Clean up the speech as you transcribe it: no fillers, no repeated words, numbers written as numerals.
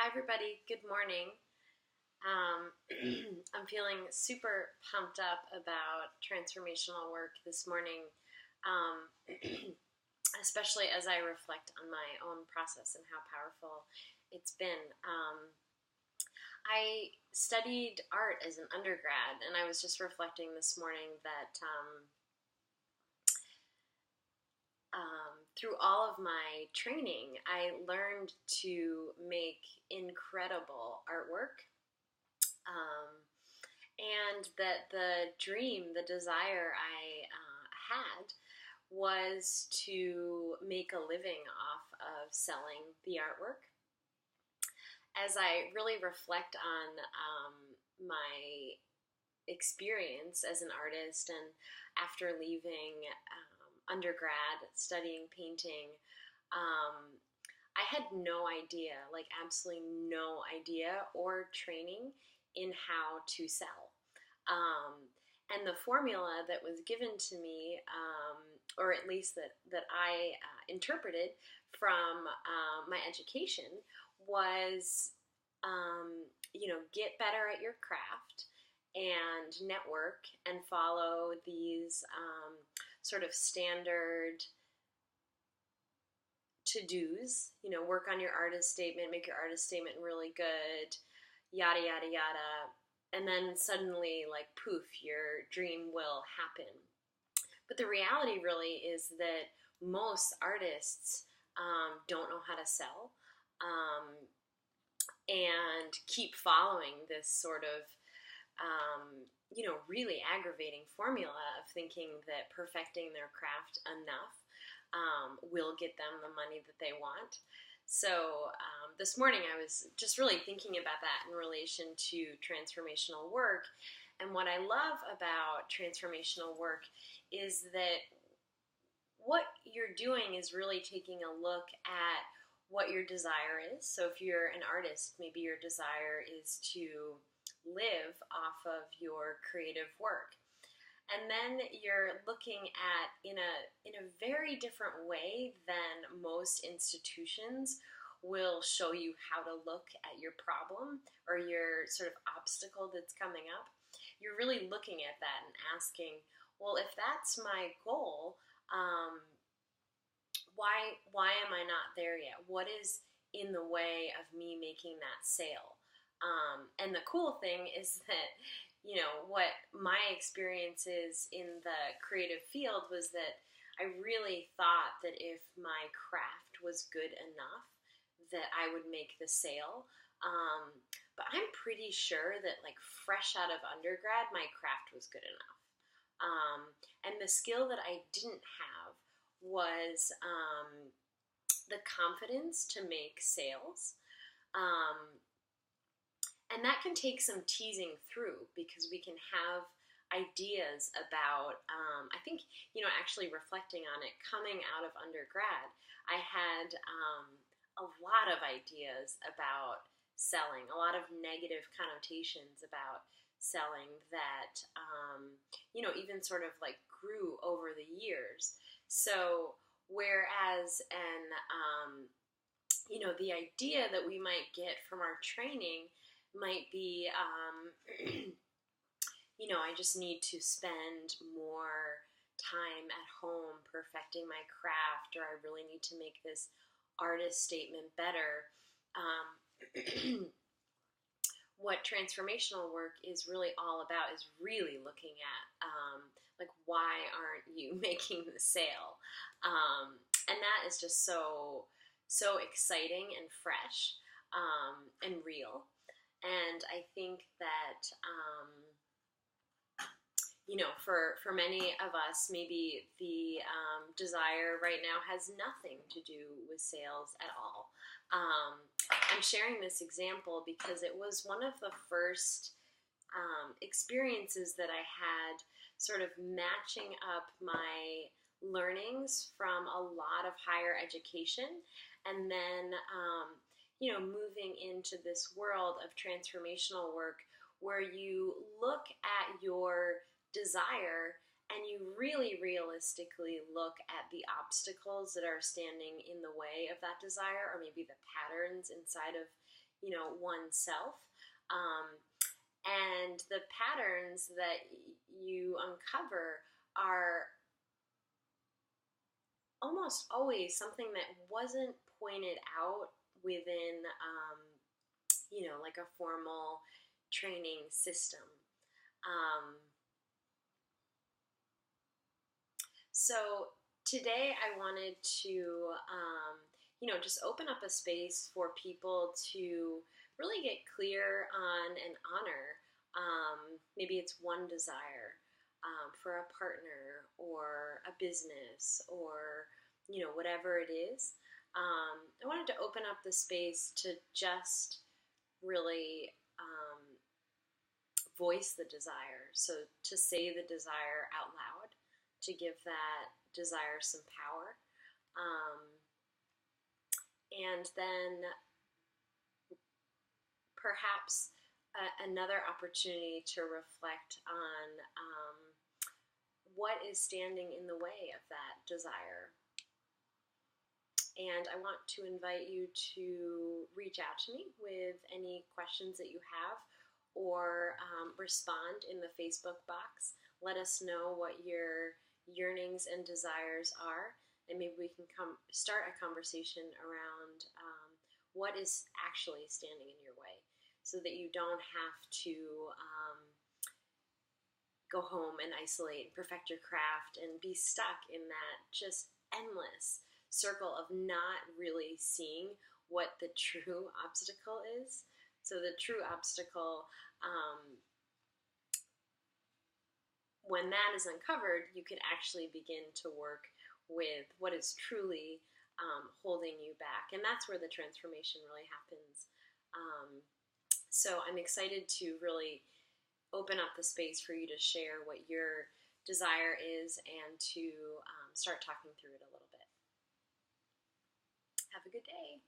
Hi, everybody. Good morning. I'm feeling super pumped up about transformational work this morning, um, especially as I reflect on my own process and how powerful it's been. I studied art as an undergrad, and I was just reflecting this morning that through all of my training, I learned to make incredible artwork. And that the dream, the desire I had was to make a living off of selling the artwork. As I really reflect on my experience as an artist and after leaving undergrad, studying painting, I had no idea, like absolutely no idea or training in how to sell. And the formula that was given to me, or at least that I interpreted from my education, was, get better at your craft and network and follow these sort of standard to-dos, work on your artist statement, make your artist statement really good, yada, yada, yada. And then suddenly, like, poof, your dream will happen. But the reality really is that most artists don't know how to sell and keep following this sort of really aggravating formula of thinking that perfecting their craft enough will get them the money that they want. So this morning I was just really thinking about that in relation to transformational work. And what I love about transformational work is that what you're doing is really taking a look at what your desire is. So if you're an artist, maybe your desire is to live off of your creative work. And then you're looking at, in a very different way than most institutions will show you how to look at your problem or your sort of obstacle that's coming up. You're really looking at that and asking, well, if that's my goal, why am I not there yet? What is in the way of me making that sale? And the cool thing is that, what my experience is in the creative field was that I really thought that if my craft was good enough, that I would make the sale. But I'm pretty sure that, like, fresh out of undergrad, my craft was good enough. And the skill that I didn't have was the confidence to make sales. And that can take some teasing through because we can have ideas about, I think, actually reflecting on it, coming out of undergrad, I had a lot of ideas about selling, a lot of negative connotations about selling that, even sort of like grew over the years. So whereas the idea that we might get from our training might be, I just need to spend more time at home perfecting my craft, or I really need to make this artist statement better. What transformational work is really all about is really looking at, why aren't you making the sale? And that is just so exciting and fresh and real. And I think that, for many of us, maybe the desire right now has nothing to do with sales at all. I'm sharing this example because it was one of the first experiences that I had sort of matching up my learnings from a lot of higher education and then moving into this world of transformational work where you look at your desire and you really realistically look at the obstacles that are standing in the way of that desire, or maybe the patterns inside of oneself. And the patterns that you uncover are almost always something that wasn't pointed out within, like a formal training system. So today I wanted to, just open up a space for people to really get clear on and honor. Maybe it's one desire for a partner or a business or, whatever it is. I wanted to open up the space to just really voice the desire. So to say the desire out loud, to give that desire some power. And then perhaps another opportunity to reflect on what is standing in the way of that desire. And I want to invite you to reach out to me with any questions that you have, or respond in the Facebook box. Let us know what your yearnings and desires are, and maybe we can start a conversation around what is actually standing in your way, so that you don't have to go home and isolate and perfect your craft and be stuck in that just endless circle of not really seeing what the true obstacle is. So the true obstacle, when that is uncovered, you can actually begin to work with what is truly holding you back. And that's where the transformation really happens. So I'm excited to really open up the space for you to share what your desire is and to start talking through it a little bit. Have a good day.